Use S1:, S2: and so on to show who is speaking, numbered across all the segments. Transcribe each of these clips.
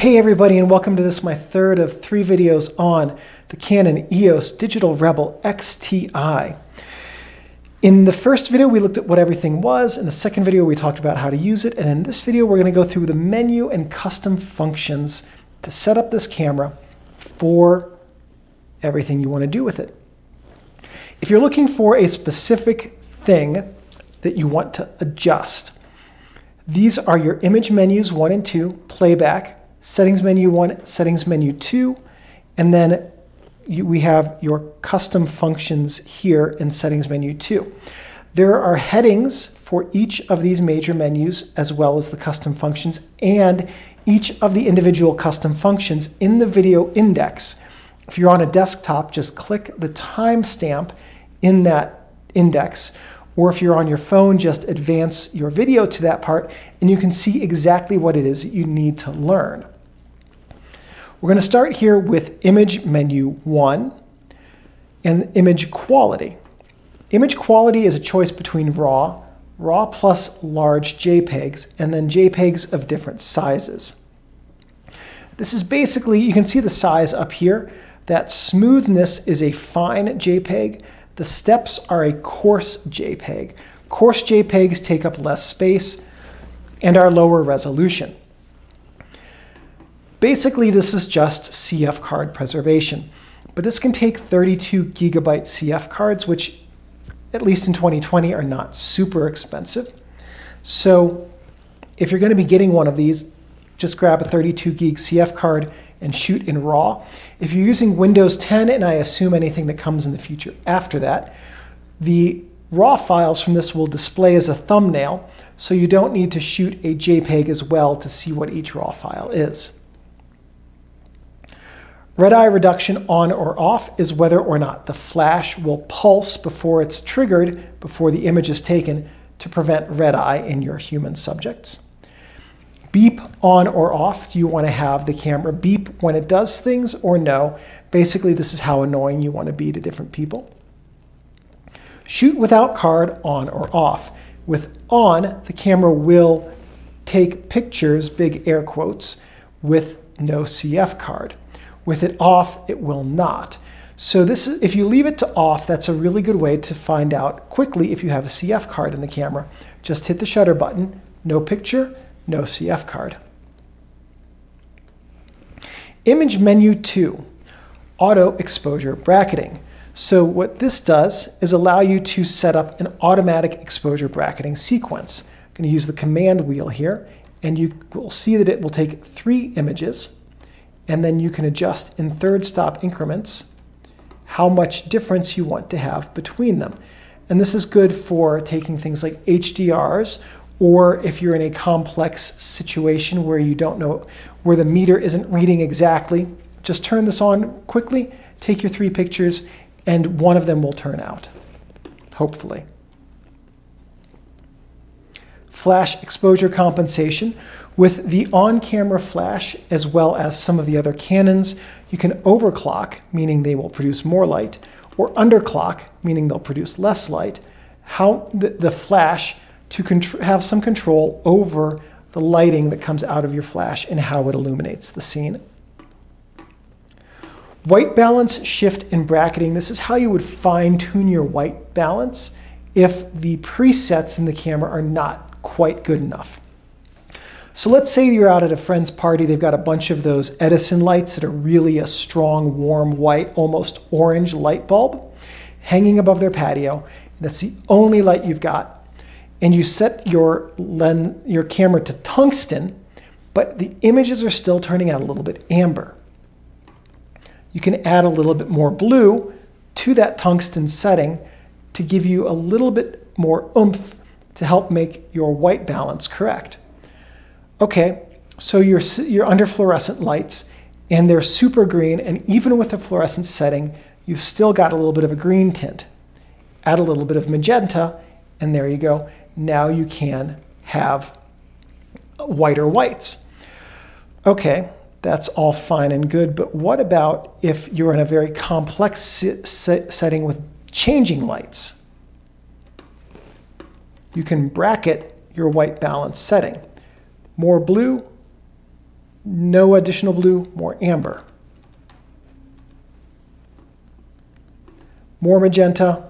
S1: Hey everybody, and welcome to this, my third of 3 videos on the Canon EOS Digital Rebel XTi. In the first video, we looked at what everything was. In the second video, we talked about how to use it. And in this video, we're going to go through the menu and custom functions to set up this camera for everything you want to do with it. If you're looking for a specific thing that you want to adjust, these are your image menus 1 and 2, playback, settings menu 1, settings menu 2, and then we have your custom functions here in settings menu 2. There are headings for each of these major menus as well as the custom functions, and each of the individual custom functions in the video index. If you're on a desktop, just click the timestamp in that index, or if you're on your phone, just advance your video to that part and you can see exactly what it is that you need to learn. We're going to start here with image menu 1 and image quality. Image quality is a choice between RAW plus large JPEGs, and then JPEGs of different sizes. This is basically, you can see the size up here. That smoothness is a fine JPEG. The steps are a coarse JPEG. Coarse JPEGs take up less space and are lower resolution. Basically, this is just CF card preservation, but this can take 32 gigabyte CF cards, which at least in 2020 are not super expensive. So if you're going to be getting one of these, just grab a 32 gig CF card and shoot in RAW. If you're using Windows 10, and I assume anything that comes in the future after that, the RAW files from this will display as a thumbnail, so you don't need to shoot a JPEG as well to see what each RAW file is. Red eye reduction on or off is whether or not the flash will pulse before it's triggered, before the image is taken, to prevent red eye in your human subjects. Beep on or off, do you want to have the camera beep when it does things or no? Basically, this is how annoying you want to be to different people. Shoot without card on or off. With on, the camera will take pictures, big air quotes, with no CF card. With it off, it will not. So this is, if you leave it to off, that's a really good way to find out quickly if you have a CF card in the camera. Just hit the shutter button, no picture, no CF card. Image menu 2, auto exposure bracketing. So what this does is allow you to set up an automatic exposure bracketing sequence. I'm going to use the command wheel here, and you will see that it will take 3 images, and then you can adjust in third stop increments how much difference you want to have between them. And this is good for taking things like HDRs, or if you're in a complex situation where you don't know, where the meter isn't reading exactly, just turn this on quickly, take your 3 pictures, and one of them will turn out, hopefully. Flash exposure compensation. With the on-camera flash, as well as some of the other Canons, you can overclock, meaning they will produce more light, or underclock, meaning they'll produce less light. How the flash to have some control over the lighting that comes out of your flash and how it illuminates the scene. White balance, shift, and bracketing. This is how you would fine-tune your white balance if the presets in the camera are not quite good enough. So let's say you're out at a friend's party, they've got a bunch of those Edison lights that are really a strong, warm, white, almost orange light bulb hanging above their patio. That's the only light you've got. And you set your camera to tungsten, but the images are still turning out a little bit amber. You can add a little bit more blue to that tungsten setting to give you a little bit more oomph to help make your white balance correct. Okay, so you're under fluorescent lights and they're super green, and even with the fluorescent setting, you've still got a little bit of a green tint. Add a little bit of magenta, and there you go. Now you can have whiter whites. Okay, that's all fine and good, but what about if you're in a very complex setting with changing lights? You can bracket your white balance setting. More blue, no additional blue, more amber. More magenta,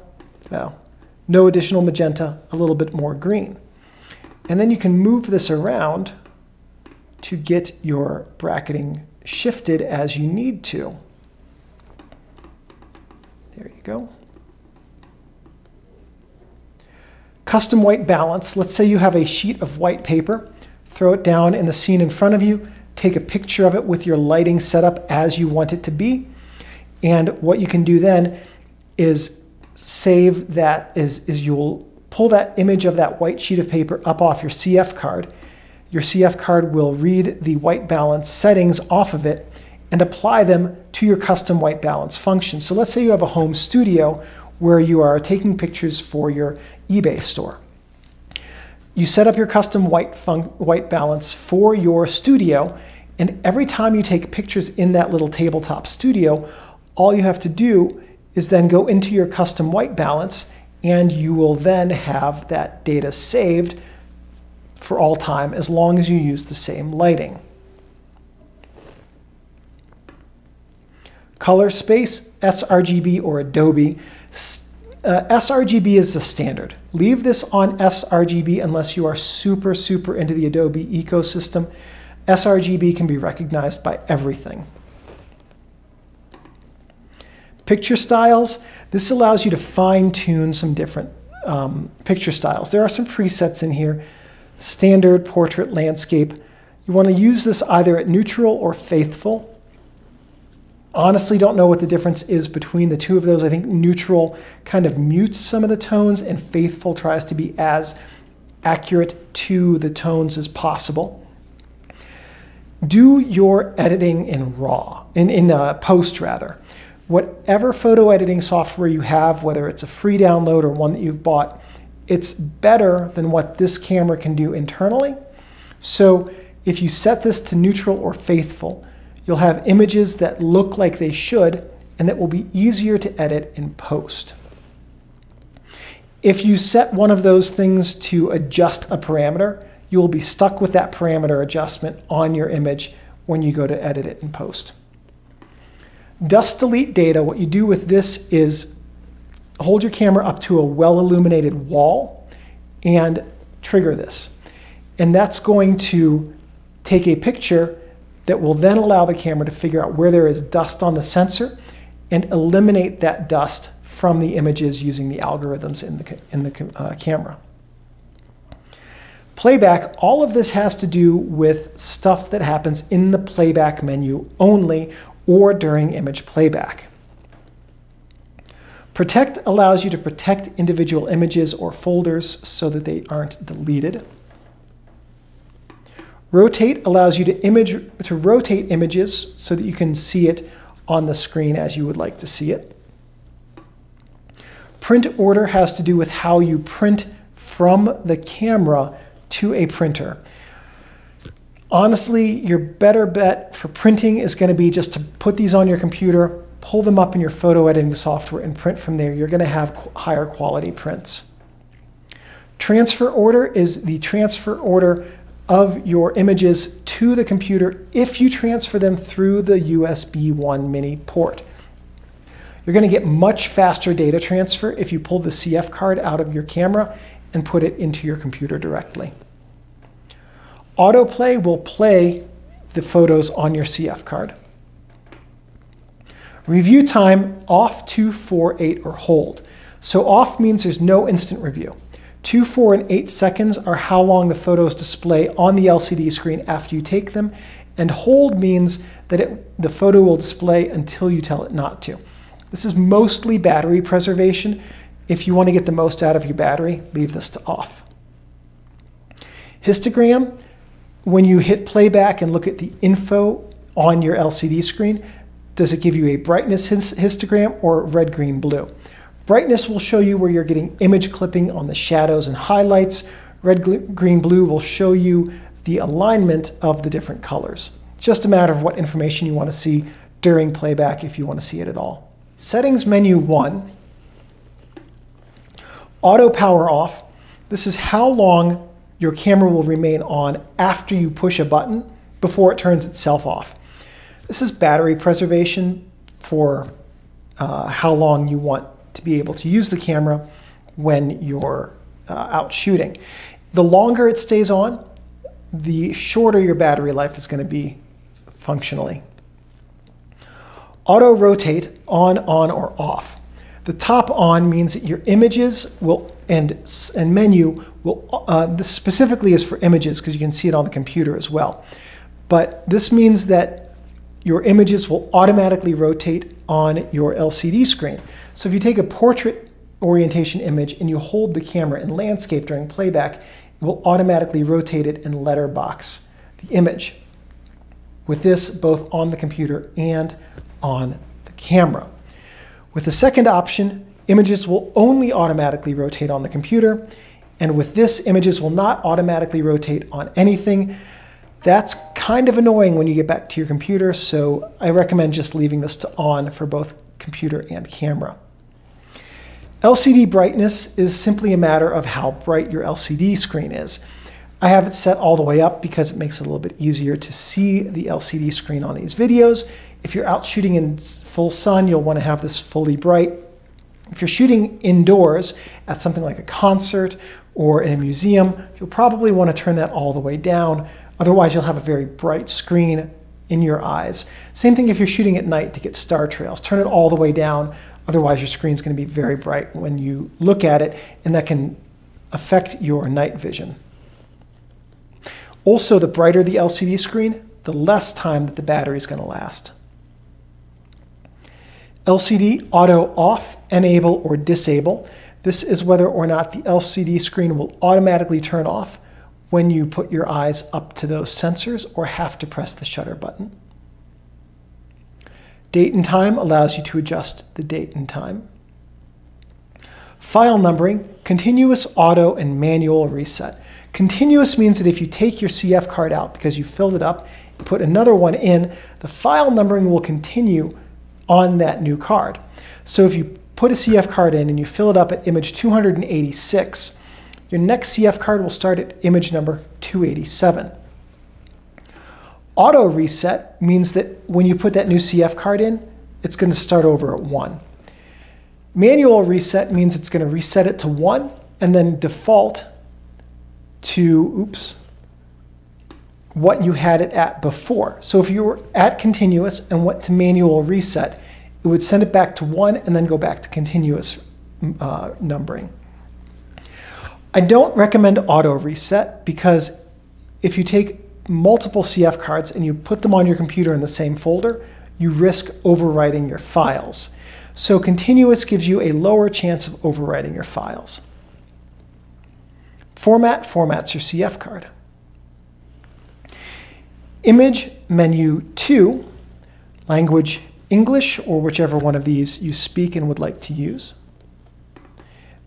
S1: well, no additional magenta, a little bit more green. And then you can move this around to get your bracketing shifted as you need to. There you go. Custom white balance. Let's say you have a sheet of white paper. Throw it down in the scene in front of you. Take a picture of it with your lighting set up as you want it to be. And what you can do then is save that, is you'll pull that image of that white sheet of paper up off your CF card. Your CF card will read the white balance settings off of it and apply them to your custom white balance function. So let's say you have a home studio where you are taking pictures for your eBay store. You set up your custom white balance for your studio, and every time you take pictures in that little tabletop studio, all you have to do is then go into your custom white balance, and you will then have that data saved for all time as long as you use the same lighting. Color space, sRGB or Adobe. sRGB is the standard. Leave this on sRGB unless you are super, super into the Adobe ecosystem. sRGB can be recognized by everything. Picture styles. This allows you to fine-tune some different picture styles. There are some presets in here. Standard, portrait, landscape. You want to use this either at neutral or faithful. Honestly, don't know what the difference is between the two of those. I think neutral kind of mutes some of the tones, and faithful tries to be as accurate to the tones as possible. Do your editing in RAW, in post rather. Whatever photo editing software you have, whether it's a free download or one that you've bought, it's better than what this camera can do internally. So if you set this to neutral or faithful, you'll have images that look like they should, and that will be easier to edit in post. If you set one of those things to adjust a parameter, you will be stuck with that parameter adjustment on your image when you go to edit it in post. Dust delete data, what you do with this is hold your camera up to a well-illuminated wall and trigger this. And that's going to take a picture that will then allow the camera to figure out where there is dust on the sensor and eliminate that dust from the images using the algorithms in the camera. Playback, all of this has to do with stuff that happens in the playback menu only or during image playback. Protect allows you to protect individual images or folders so that they aren't deleted. Rotate allows you to rotate images so that you can see it on the screen as you would like to see it. Print order has to do with how you print from the camera to a printer. Honestly, your better bet for printing is going to be just to put these on your computer, pull them up in your photo editing software, and print from there. You're going to have higher quality prints. Transfer order is the transfer order of your images to the computer if you transfer them through the USB 1 mini port. You're going to get much faster data transfer if you pull the CF card out of your camera and put it into your computer directly. Autoplay will play the photos on your CF card. Review time, off, 2, 4, 8, or hold. So off means there's no instant review. 2, 4, and 8 seconds are how long the photos display on the LCD screen after you take them, and hold means that the photo will display until you tell it not to. This is mostly battery preservation. If you want to get the most out of your battery, leave this to off. Histogram, when you hit playback and look at the info on your LCD screen, does it give you a brightness histogram or red, green, blue? Brightness will show you where you're getting image clipping on the shadows and highlights. Red, green, blue will show you the alignment of the different colors. It's just a matter of what information you want to see during playback if you want to see it at all. Settings menu 1, auto power off. This is how long your camera will remain on after you push a button before it turns itself off. This is battery preservation for how long you want to be able to use the camera when you're out shooting. The longer it stays on, the shorter your battery life is going to be functionally. Auto rotate, on, or off. The top on means that your images will, and menu will, this specifically is for images because you can see it on the computer as well. But this means that your images will automatically rotate on your LCD screen. So if you take a portrait orientation image and you hold the camera in landscape during playback, it will automatically rotate it and letterbox the image. With this both on the computer and on the camera. With the second option, images will only automatically rotate on the computer, and with this, images will not automatically rotate on anything. That's kind of annoying when you get back to your computer, so I recommend just leaving this to on for both computer and camera. LCD brightness is simply a matter of how bright your LCD screen is. I have it set all the way up because it makes it a little bit easier to see the LCD screen on these videos. If you're out shooting in full sun, you'll want to have this fully bright. If you're shooting indoors at something like a concert or in a museum, you'll probably want to turn that all the way down. Otherwise, you'll have a very bright screen in your eyes. Same thing if you're shooting at night to get star trails. Turn it all the way down. Otherwise, your screen's going to be very bright when you look at it, and that can affect your night vision. Also, the brighter the LCD screen, the less time that the battery is going to last. LCD auto off, enable, or disable. This is whether or not the LCD screen will automatically turn off when you put your eyes up to those sensors or have to press the shutter button. Date and time allows you to adjust the date and time. File numbering, continuous, auto, and manual reset. Continuous means that if you take your CF card out because you filled it up and put another one in, the file numbering will continue on that new card. So if you put a CF card in and you fill it up at image 286, your next CF card will start at image number 287. Auto reset means that when you put that new CF card in, it's going to start over at 1. Manual reset means it's going to reset it to 1 and then default to, what you had it at before. So if you were at continuous and went to manual reset, it would send it back to 1 and then go back to continuous numbering. I don't recommend auto reset because if you take multiple CF cards and you put them on your computer in the same folder, you risk overwriting your files. So continuous gives you a lower chance of overwriting your files. Format formats your CF card. Image menu 2, language English or whichever one of these you speak and would like to use.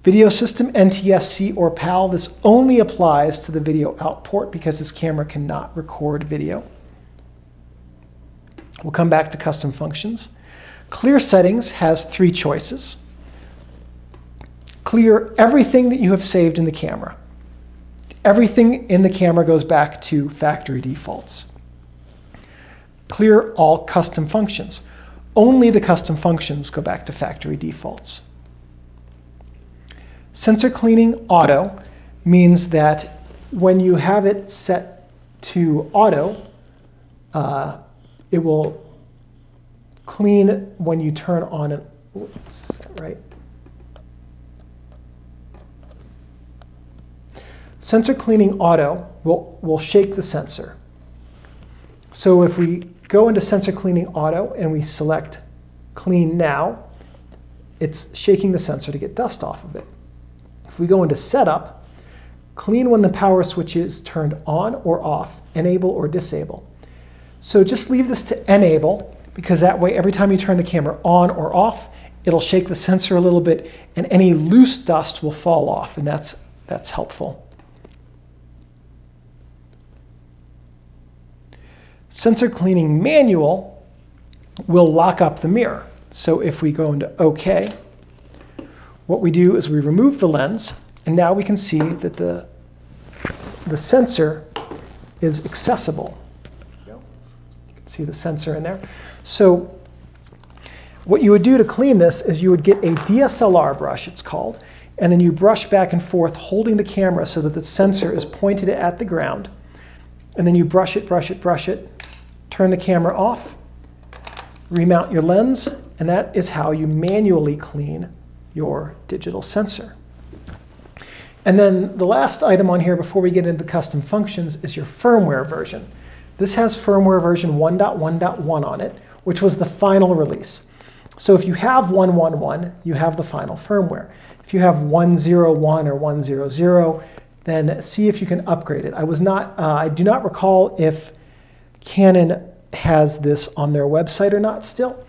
S1: Video system NTSC or PAL. This only applies to the video out port because this camera cannot record video. We'll come back to custom functions. Clear settings has 3 choices. Clear everything that you have saved in the camera. Everything in the camera goes back to factory defaults. Clear all custom functions. Only the custom functions go back to factory defaults. Sensor cleaning auto means that when you have it set to auto, it will clean when you turn on an, right? Sensor cleaning auto will shake the sensor. So if we go into sensor cleaning auto and we select clean now, it's shaking the sensor to get dust off of it. If we go into setup, clean when the power switch is turned on or off, enable or disable. So just leave this to enable because that way every time you turn the camera on or off, it'll shake the sensor a little bit and any loose dust will fall off, and that's helpful. Sensor cleaning manual will lock up the mirror. So if we go into OK, what we do is we remove the lens, and now we can see that the sensor is accessible. See the sensor in there? So what you would do to clean this is you would get a DSLR brush, it's called, and then you brush back and forth holding the camera so that the sensor is pointed at the ground. And then you brush it, brush it, brush it, turn the camera off, remount your lens, and that is how you manually clean your digital sensor. And then the last item on here before we get into the custom functions is your firmware version. This has firmware version 1.1.1 on it, which was the final release. So if you have 1.1.1, you have the final firmware. If you have 1.0.1 or 1.0.0, then see if you can upgrade it. I do not recall if Canon has this on their website or not still,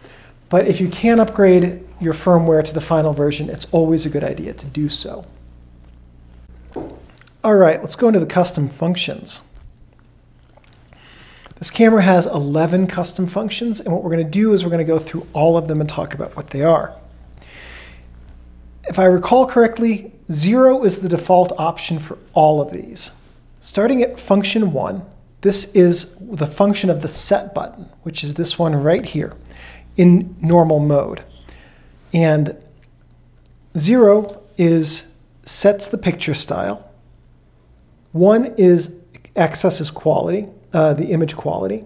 S1: but if you can upgrade your firmware to the final version, it's always a good idea to do so. All right, let's go into the custom functions. This camera has 11 custom functions, and what we're going to do is we're going to go through all of them and talk about what they are. If I recall correctly, 0 is the default option for all of these. Starting at function 1, this is the function of the set button, which is this one right here in normal mode. And 0 sets the picture style. 1 accesses quality, the image quality.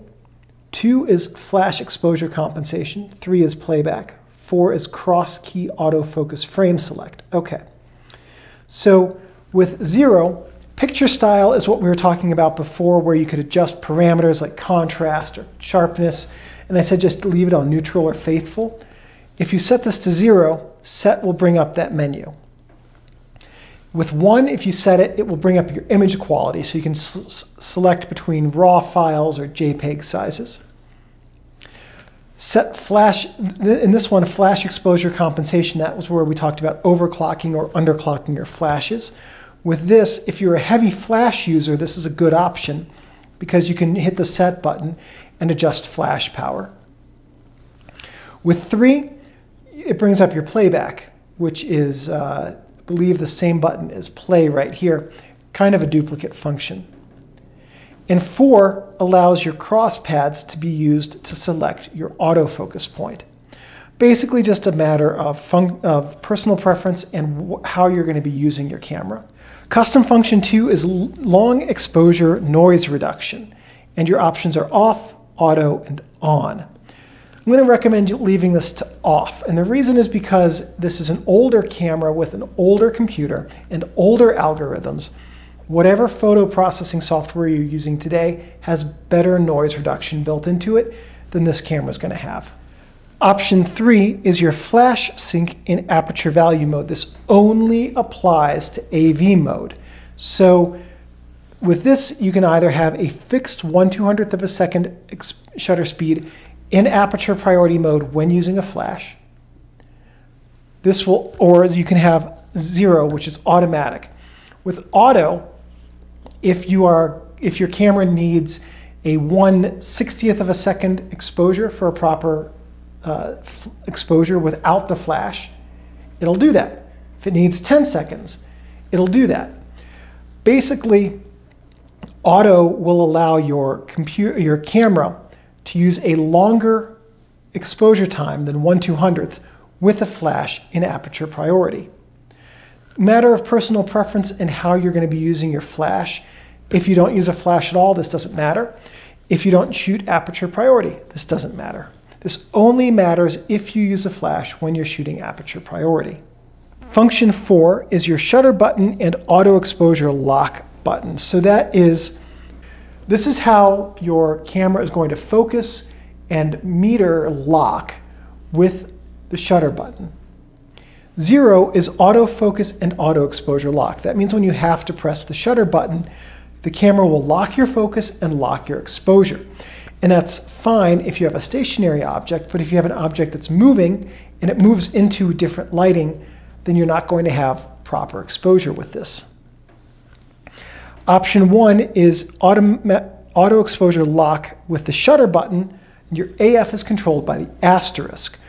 S1: 2 is flash exposure compensation. 3 is playback. 4 is cross-key autofocus frame select. Okay. So with 0, picture style is what we were talking about before, where you could adjust parameters like contrast or sharpness. And I said just leave it on neutral or faithful. If you set this to 0, set will bring up that menu. With 1, if you set it, it will bring up your image quality, so you can select between RAW files or JPEG sizes. Set flash, in this one, flash exposure compensation, that was where we talked about overclocking or underclocking your flashes. With this, if you're a heavy flash user, this is a good option because you can hit the set button and adjust flash power. With 3, it brings up your playback, which is I believe the same button as play right here, kind of a duplicate function. And 4 allows your cross pads to be used to select your autofocus point. Basically just a matter of personal preference and how you're going to be using your camera. Custom function 2 is long exposure noise reduction, and your options are off, auto, and on. I'm going to recommend you leaving this to off, and the reason is because this is an older camera with an older computer and older algorithms. Whatever photo processing software you're using today has better noise reduction built into it than this camera is going to have. Option 3 is your flash sync in aperture value mode. This only applies to AV mode. So with this, you can either have a fixed 1/200th of a second shutter speed in aperture priority mode when using a flash. Or you can have 0, which is automatic. With auto, if your camera needs a 1/60th of a second exposure for a proper exposure without the flash, it'll do that. If it needs 10 seconds, it'll do that. Basically, auto will allow your camera to use a longer exposure time than 1/200th with a flash in aperture priority. Matter of personal preference and how you're going to be using your flash. If you don't use a flash at all, this doesn't matter. If you don't shoot aperture priority, this doesn't matter. This only matters if you use a flash when you're shooting aperture priority. Function 4 is your shutter button and auto exposure lock button. So this is how your camera is going to focus and meter lock with the shutter button. 0 is autofocus and auto exposure lock. That means when you have to press the shutter button, the camera will lock your focus and lock your exposure. And that's fine if you have a stationary object, but if you have an object that's moving and it moves into different lighting, then you're not going to have proper exposure with this. Option 1 is auto exposure lock with the shutter button, and your AF is controlled by the asterisk.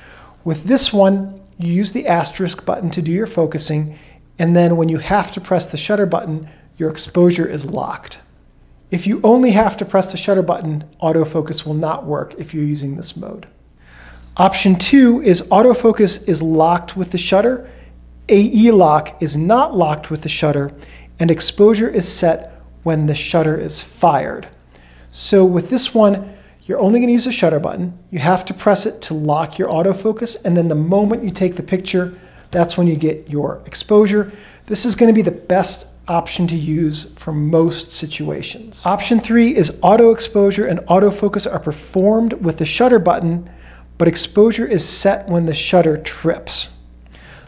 S1: With this one, you use the asterisk button to do your focusing, and then when you have to press the shutter button, your exposure is locked. If you only have to press the shutter button, autofocus will not work if you're using this mode. Option 2 is autofocus is locked with the shutter, AE lock is not locked with the shutter, and exposure is set when the shutter is fired. So with this one, you're only going to use the shutter button. You have to press it to lock your autofocus, and then the moment you take the picture, that's when you get your exposure. This is going to be the best option to use for most situations. Option 3 is auto exposure and autofocus are performed with the shutter button, but exposure is set when the shutter trips.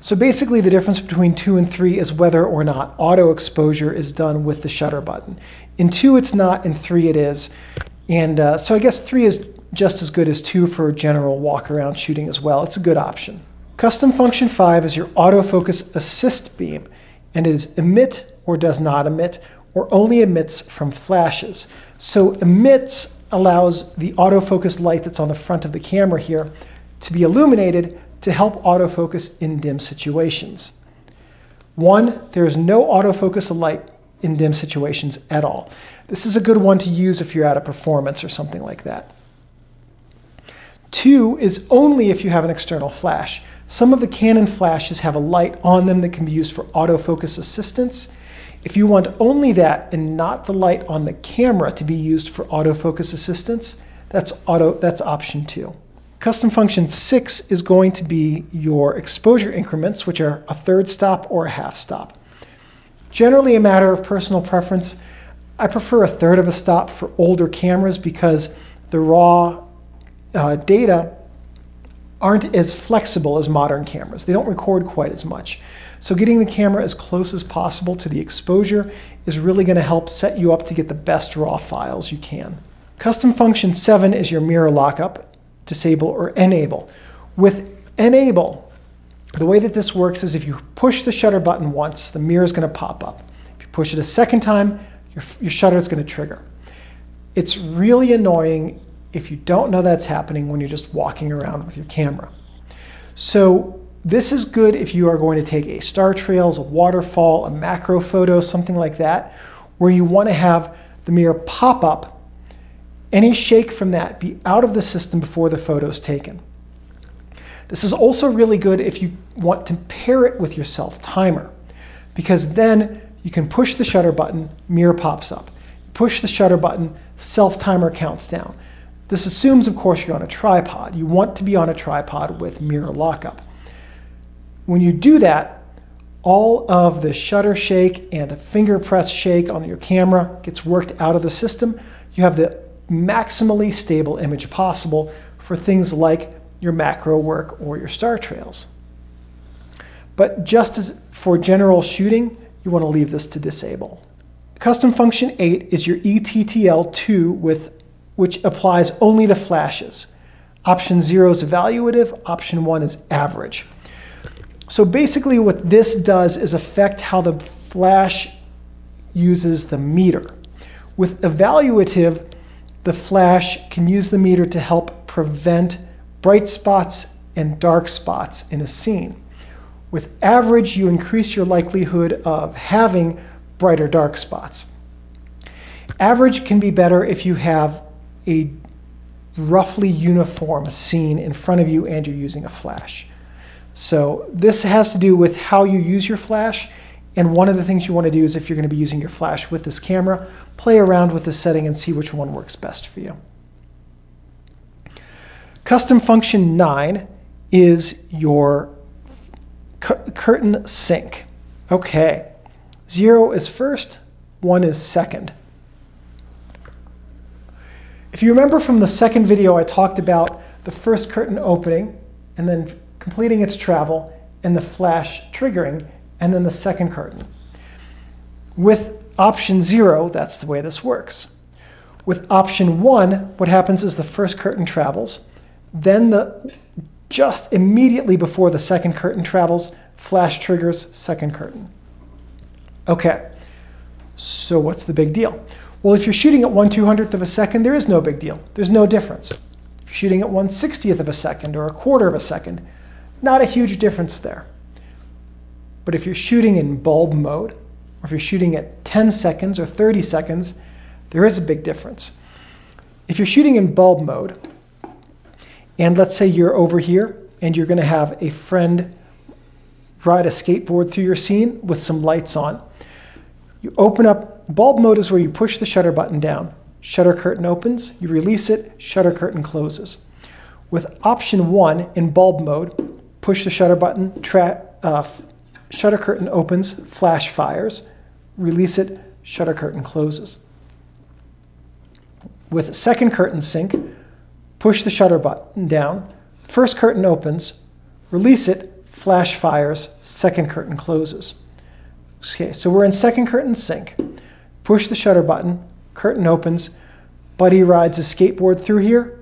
S1: So basically the difference between 2 and 3 is whether or not auto exposure is done with the shutter button. In 2 it's not, in 3 it is. And so I guess 3 is just as good as 2 for general walk around shooting as well. It's a good option. Custom function 5 is your autofocus assist beam, and it is emit or does not emit, or only emits from flashes. So emits allows the autofocus light that's on the front of the camera here to be illuminated to help autofocus in dim situations. 1, there is no autofocus light in dim situations at all. This is a good one to use if you're at a performance or something like that. 2 is only if you have an external flash. Some of the Canon flashes have a light on them that can be used for autofocus assistance. If you want only that and not the light on the camera to be used for autofocus assistance, that's option 2. Custom function 6 is going to be your exposure increments, which are a third stop or a half stop. Generally a matter of personal preference. I prefer a third of a stop for older cameras because the raw data aren't as flexible as modern cameras. They don't record quite as much. So getting the camera as close as possible to the exposure is really going to help set you up to get the best raw files you can. Custom function 7 is your mirror lockup, disable or enable. With enable, the way that this works is if you push the shutter button once, the mirror is going to pop up. If you push it a second time, your shutter is going to trigger. It's really annoying if you don't know that's happening when you're just walking around with your camera. So this is good if you are going to take a star trails, a waterfall, a macro photo, something like that, where you want to have the mirror pop up. Any shake from that be out of the system before the photo is taken. This is also really good if you want to pair it with your self-timer, because then you can push the shutter button, mirror pops up. Push the shutter button, self-timer counts down. This assumes, of course, you're on a tripod. You want to be on a tripod with mirror lockup. When you do that, all of the shutter shake and a finger press shake on your camera gets worked out of the system. You have the maximally stable image possible for things like your macro work or your star trails. But just as for general shooting, you want to leave this to disable. Custom function 8 is your E-TTL 2 which applies only to flashes. Option 0 is evaluative, option 1 is average. So basically what this does is affect how the flash uses the meter. With evaluative, the flash can use the meter to help prevent bright spots and dark spots in a scene. With average, you increase your likelihood of having bright or dark spots. Average can be better if you have a roughly uniform scene in front of you and you're using a flash. So this has to do with how you use your flash, and one of the things you want to do is if you're going to be using your flash with this camera, play around with the setting and see which one works best for you. Custom function 9 is your curtain sync. Okay, 0 is first, 1 is second. If you remember from the second video, I talked about the first curtain opening and then completing its travel and the flash triggering and then the second curtain. With option 0, that's the way this works. With option 1, what happens is the first curtain travels, then just immediately before the second curtain travels, flash triggers, second curtain. Okay, so what's the big deal? Well, if you're shooting at 1/200th of a second, there is no big deal. There's no difference. If you're shooting at 1/60th of a second or 1/4 of a second, not a huge difference there. But if you're shooting in bulb mode, or if you're shooting at 10 seconds or 30 seconds, There is a big difference. If you're shooting in bulb mode, and let's say you're over here and you're going to have a friend ride a skateboard through your scene with some lights on, you open up, bulb mode is where you push the shutter button down. Shutter curtain opens, you release it, shutter curtain closes. With option 1 in bulb mode, push the shutter button, shutter curtain opens, flash fires, release it, shutter curtain closes. With second curtain sync, push the shutter button down, first curtain opens, release it, flash fires, second curtain closes. Okay, so we're in second curtain sync. Push the shutter button, curtain opens, buddy rides a skateboard through here.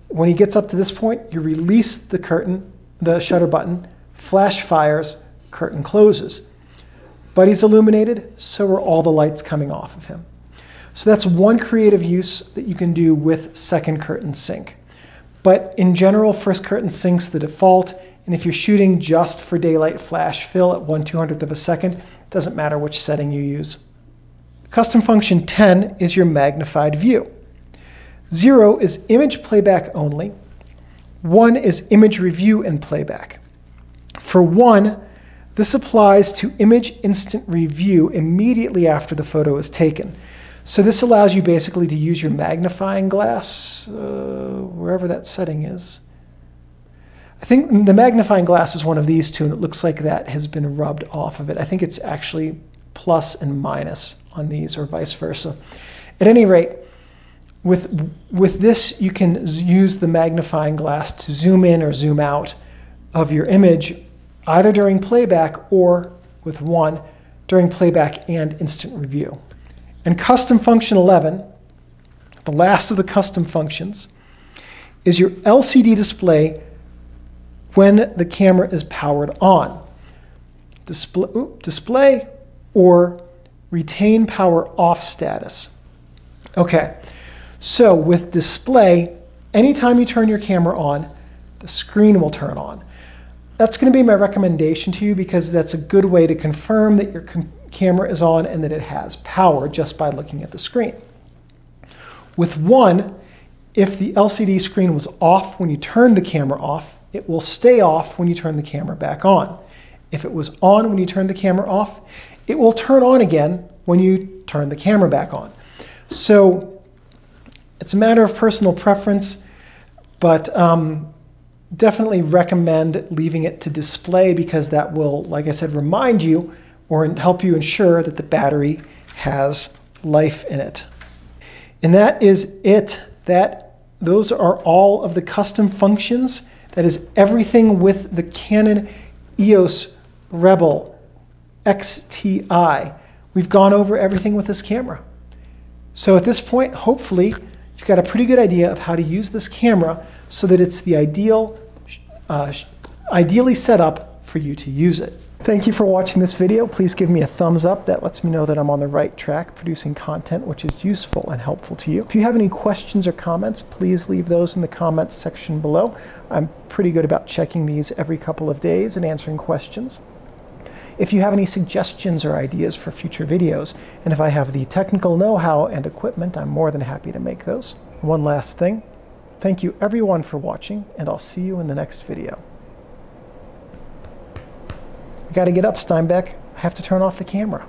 S1: When he gets up to this point, you release the shutter button, flash fires, curtain closes. Buddy's illuminated, so are all the lights coming off of him. So that's one creative use that you can do with second curtain sync. But in general, first curtain sync's the default, and if you're shooting just for daylight flash fill at 1/200th of a second, it doesn't matter which setting you use. Custom function 10 is your magnified view. 0 is image playback only. 1 is image review and playback. For 1, this applies to image instant review immediately after the photo is taken. So this allows you basically to use your magnifying glass, wherever that setting is. I think the magnifying glass is one of these two, and it looks like that has been rubbed off of it. I think it's actually plus and minus on these, or vice versa. At any rate, with this, you can use the magnifying glass to zoom in or zoom out of your image, either during playback or with 1 during playback and instant review. And custom function 11, the last of the custom functions, is your LCD display when the camera is powered on. Display or retain power off status. Okay, so with display, anytime you turn your camera on, the screen will turn on. That's going to be my recommendation to you because that's a good way to confirm that your camera is on and that it has power just by looking at the screen. With 1, if the LCD screen was off when you turned the camera off, it will stay off when you turn the camera back on. If it was on when you turned the camera off, it will turn on again when you turn the camera back on. So it's a matter of personal preference, but definitely recommend leaving it to display because that will, like I said, remind you or help you ensure that the battery has life in it. And that is it. Those are all of the custom functions. That is everything with the Canon EOS Rebel XTi. We've gone over everything with this camera. So at this point, hopefully, you've got a pretty good idea of how to use this camera so that it's the ideally set up for you to use it. Thank you for watching this video. Please give me a thumbs up. That lets me know that I'm on the right track producing content which is useful and helpful to you. If you have any questions or comments, please leave those in the comments section below. I'm pretty good about checking these every couple of days and answering questions. If you have any suggestions or ideas for future videos, and if I have the technical know-how and equipment, I'm more than happy to make those. One last thing. Thank you everyone for watching, and I'll see you in the next video. I gotta get up, Steinbeck. I have to turn off the camera.